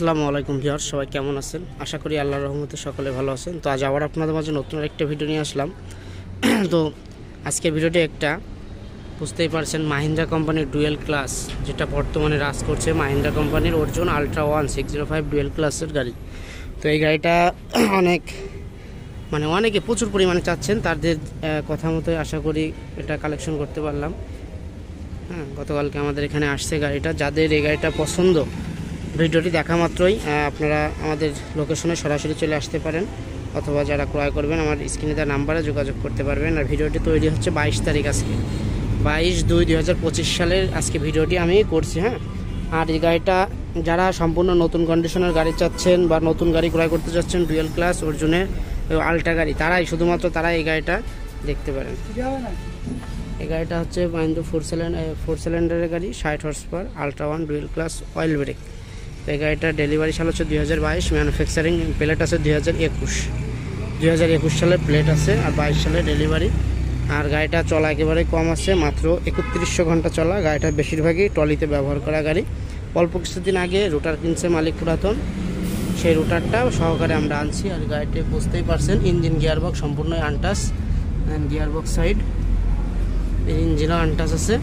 আসসালামু আলাইকুম ভিউয়ার্স, সবাই কেমন আছেন? আশা করি আল্লাহর রহমতে সকলে ভালো আছেন। তো আজ আবার আপনাদের মাঝে নতুন একটা ভিডিও নিয়ে আসলাম। তো আজকের ভিডিওটি একটা বুঝতেই পারছেন মাহিন্দ্রা কোম্পানির ডুয়েল ক্লাস, যেটা বর্তমানে রাজ করছে মাহিন্দ্রা কোম্পানির অর্জুন আলট্রা 1605 ডুয়েল ক্লাসের গাড়ি। তো এই গাড়িটা অনেকে প্রচুর পরিমাণে চাচ্ছেন, তাদের কথা মতো আশা করি এটা কালেকশন করতে পারলাম। গতকালকে আমাদের এখানে আসছে গাড়িটা। যাদের এই গাড়িটা পছন্দ, ভিডিওটি দেখা মাত্রই আপনারা আমাদের লোকেশনে সরাসরি চলে আসতে পারেন, অথবা যারা ক্রয় করবেন আমার স্ক্রিনে দেওয়া নাম্বারে যোগাযোগ করতে পারবেন। আর ভিডিওটি তৈরি হচ্ছে 22 তারিখ, আজকে 22/2/2025 সালের আজকে ভিডিওটি আমি করছি। আর এই গাড়িটা যারা সম্পূর্ণ নতুন কন্ডিশনের গাড়ি চাচ্ছেন বা নতুন গাড়ি ক্রয় করতে চাচ্ছেন, ডুয়েল ক্লাস অর্জুনের আলট্রা গাড়ি, শুধুমাত্র তারা এই গাড়িটা দেখতে পারেন। এই গাড়িটা হচ্ছে মাহিন্দ্রা 4 সিলিন্ডারের গাড়ি, 60 horse power, ultra 1 dual class oil brake. এই গাড়িটা ডেলিভারি সাল হচ্ছে 2022, ম্যানুফ্যাকচারিং প্লেট আছে 2021 সালের প্লেট আছে, আর 22 সালে ডেলিভারি। আর গাড়িটা চলা একেবারে কম আছে, মাত্র 3100 ঘন্টা চলা। গাড়িটা বেশিরভাগই ট্রলিতে ব্যবহার করা গাড়ি। অল্প কিছুদিন আগে রুটার কিনছে মালিক পুরাতন, সেই রুটারটা সহকারে আমরা আনছি। আর গাড়িটি বুঝতেই পারছেন ইঞ্জিন গিয়ারবক্স সম্পূর্ণ আনটাচ, গিয়ারবক্স সাইড ইঞ্জিনও আনটাচ আছে।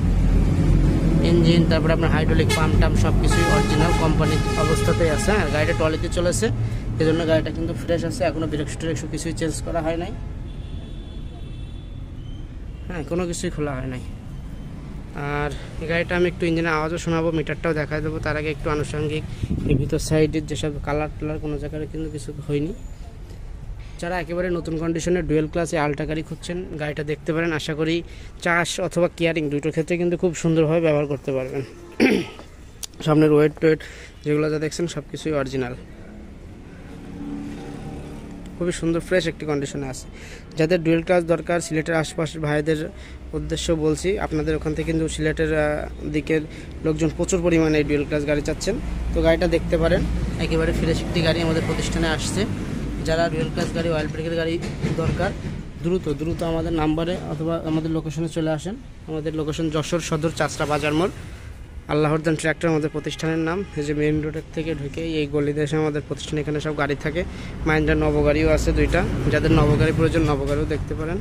ইঞ্জিন, তারপরে আপনার হাইড্রোলিক পাম্প টাম্প সব কিছুই অরিজিনাল কোম্পানির অবস্থাতেই আছে। আর গাড়িটা ট্রলিতে চলেছে, এই জন্য গাড়িটা কিন্তু ফ্রেশ আছে, এখনও ব্রেক কিছুই চেঞ্জ করা হয় নাই। কোনো কিছুই খোলা হয় নাই। আর এই গাড়িটা আমি একটু ইঞ্জিনের আওয়াজও শোনাবো, মিটারটাও দেখাই দেবো। তার আগে একটু আনুষঙ্গিক এই ভিতর সাইডের যেসব কালার কোনো জায়গায় কিন্তু কিছু হয়নি। যারা একেবারে নতুন কন্ডিশনের ডুয়েল ক্লাসে আলট্রা গাড়ি খুঁজছেন, গাড়িটা দেখতে পারেন। আশা করি চাষ অথবা কেয়ারিং দুটোর ক্ষেত্রে কিন্তু খুব সুন্দরভাবে ব্যবহার করতে পারবেন। সামনের ওয়েট যেগুলো যা দেখছেন সব কিছুই অরিজিনাল, খুবই সুন্দর ফ্রেশ একটি কন্ডিশনে আছে। যাদের ডুয়েল ক্লাস দরকার, সিলেটের আশপাশের ভাইদের উদ্দেশ্য বলছি, আপনাদের ওখান থেকে কিন্তু সিলেটের দিকের লোকজন প্রচুর পরিমাণে এই ডুয়েল ক্লাস গাড়ি চাচ্ছেন, তো গাড়িটা দেখতে পারেন। একেবারে ফ্রেশ একটি গাড়ি আমাদের প্রতিষ্ঠানে আসছে। যারা ডুয়েল ক্লাস গাড়ি অয়েল ব্রেকের গাড়ি দরকার, দ্রুত আমাদের নাম্বারে অথবা আমাদের লোকেশনে চলে আসেন। আমাদের লোকেশন যশোর সদর চাচরা বাজার মোড়, আল্লাহরদান ট্র্যাক্টর আমাদের প্রতিষ্ঠানের নাম। এই যে মেইন রোডের থেকে ঢুকে এই গলি দেশে আমাদের প্রতিষ্ঠান, এখানে সব গাড়ি থাকে। মাহিন্দ্রা নবগাড়িও আছে 2টা, যাদের নবগাড়ি প্রয়োজন নবগাড়িও দেখতে পারেন।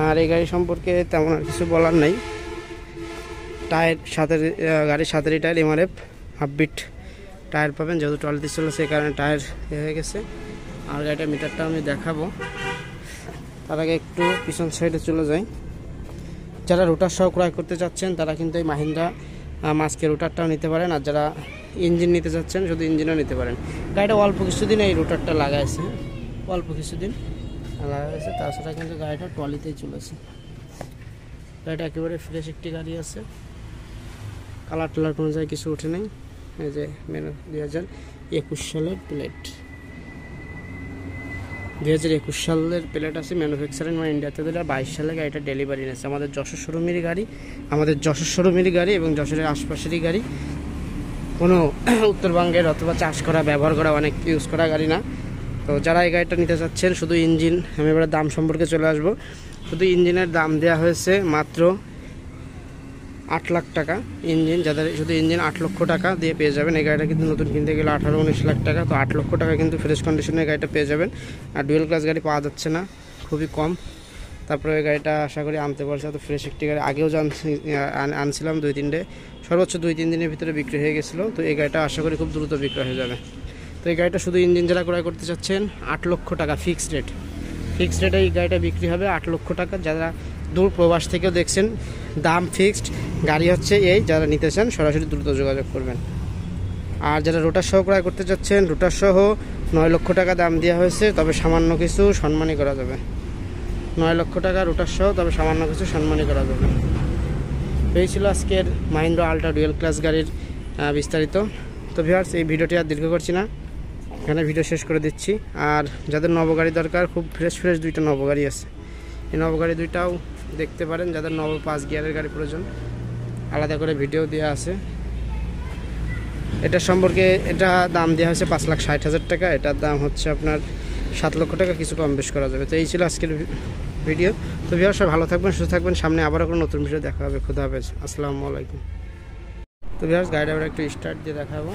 আর এই গাড়ি সম্পর্কে তেমন আর কিছু বলার নাই। টায়ার সাথে, গাড়ির 7 টায়ার MRF হাফ বিট টায়ার পাবেন, যেহেতু ট্রলিতে চলে সেই কারণে টায়ার হয়ে গেছে। আর গাড়িটা মিটারটা আমি দেখাবো, তার আগে একটু পিছন সাইডে চলে যাই। যারা রুটার সহ ক্রয় করতে চাচ্ছেন, তারা কিন্তু এই মাহিন্দ্রা মাস্কে রুটারটাও নিতে পারেন। আর যারা ইঞ্জিন নিতে চাচ্ছেন, শুধু ইঞ্জিনও নিতে পারেন। গাড়িটা অল্প কিছুদিন এই রুটারটা লাগাইছে, তাছাড়া কিন্তু গাড়িটা ট্রলিতেই চলেছে। গাড়িটা একেবারে ফ্রেশ একটি গাড়ি আছে, কালার টালার কোনো জায়গায় কিছু ওঠে নেই। এই যে 2021 সালের প্লেট, 2021 সালের প্লেট আছে, ম্যানুফ্যাকচারিং ইন্ডিয়াতে 22 সালে গাড়িটা ডেলিভারি নিয়েছে। আমাদের যশোর শোরুমেরই গাড়ি এবং যশোরের আশপাশেরই গাড়ি, কোনো উত্তরবঙ্গের অথবা চাষ করা ব্যবহার করা অনেক ইউজ করা গাড়ি না। তো যারা এই গাড়িটা নিতে চাচ্ছেন, শুধু ইঞ্জিন, আমি এবারে দাম সম্পর্কে চলে আসবো। শুধু ইঞ্জিনের দাম দেওয়া হয়েছে মাত্র 8 লাখ টাকা ইঞ্জিন। যাদের শুধু ইঞ্জিন 8 লক্ষ টাকা দিয়ে পেয়ে যাবেন। এই গাড়িটা কিন্তু নতুন কিনতে গেলে 18-19 লাখ টাকা, তো 8 লক্ষ টাকা কিন্তু ফ্রেশ কন্ডিশনের গাড়িটা পেয়ে যাবেন। আর ডুয়েল ক্লাস গাড়ি পাওয়া যাচ্ছে না, খুবই কম। তারপরে এই গাড়িটা আশা করি আনতে পারছে, তো ফ্রেশ একটি গাড়ি আগেও আনছিলাম 2-3 সর্বোচ্চ 2-3 দিনের ভিতরে বিক্রি হয়ে গেছিলো। তো এই গাড়িটা আশা করি খুব দ্রুত বিক্রি হয়ে যাবে। তো এই গাড়িটা শুধু ইঞ্জিন যারা ক্রয় করতে চাচ্ছেন, 8 লক্ষ টাকা ফিক্সড রেটে এই গাড়িটা বিক্রি হবে 8 লক্ষ টাকা। যারা দূর প্রবাস থেকেও দেখছেন, দাম ফিক্সড, গাড়ি হচ্ছে এই। যারা নিতে চান সরাসরি দ্রুত যোগাযোগ করবেন। আর যারা রোটার সহ ক্রয় করতে চাচ্ছেন, রোটার সহ 9 লক্ষ টাকা দাম দেওয়া হয়েছে, তবে সামান্য কিছু সম্মানই করা যাবে। 9 লক্ষ টাকা রোটার সহ, তবে সামান্য কিছু সম্মানই করা যাবে। এই ছিল আজকের মাহিন্দ্রা আলট্রা ডুয়েল ক্লাস গাড়ির বিস্তারিত। তো ভিউয়ার্স, এই ভিডিওটি আর দীর্ঘ করছি না, এখানে ভিডিও শেষ করে দিচ্ছি। আর যাদের নবগাড়ি দরকার, খুব ফ্রেশ 2টা নবগাড়ি আছে, এই নবগাড়ি 2টাও দেখতে পারেন। যাদের 5 গিয়ারের গাড়ি প্রয়োজন, আলাদা করে ভিডিও দেওয়া আছে। এটা সম্পর্কে দাম দেওয়া হয়েছে 5,60,000 টাকা, এটার দাম হচ্ছে আপনার 7 লক্ষ টাকা, কিছু কম বেশ করা যাবে। তো এই ছিল আজকের ভিডিও। তো ভিউয়ার্স, ভালো থাকবেন, সুস্থ থাকবেন। সামনে আবারও কোনো নতুন ভিডিও দেখা হবে। খুদা হাফেজ, আসসালামু আলাইকুম। তো ভিউয়ার্স, গাড়িটা আমরা একটু স্টার্ট দিয়ে দেখাবো।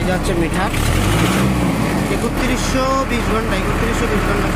যাচ্ছে মিঠা 3120 ঘন্টা 3120 ঘন্টা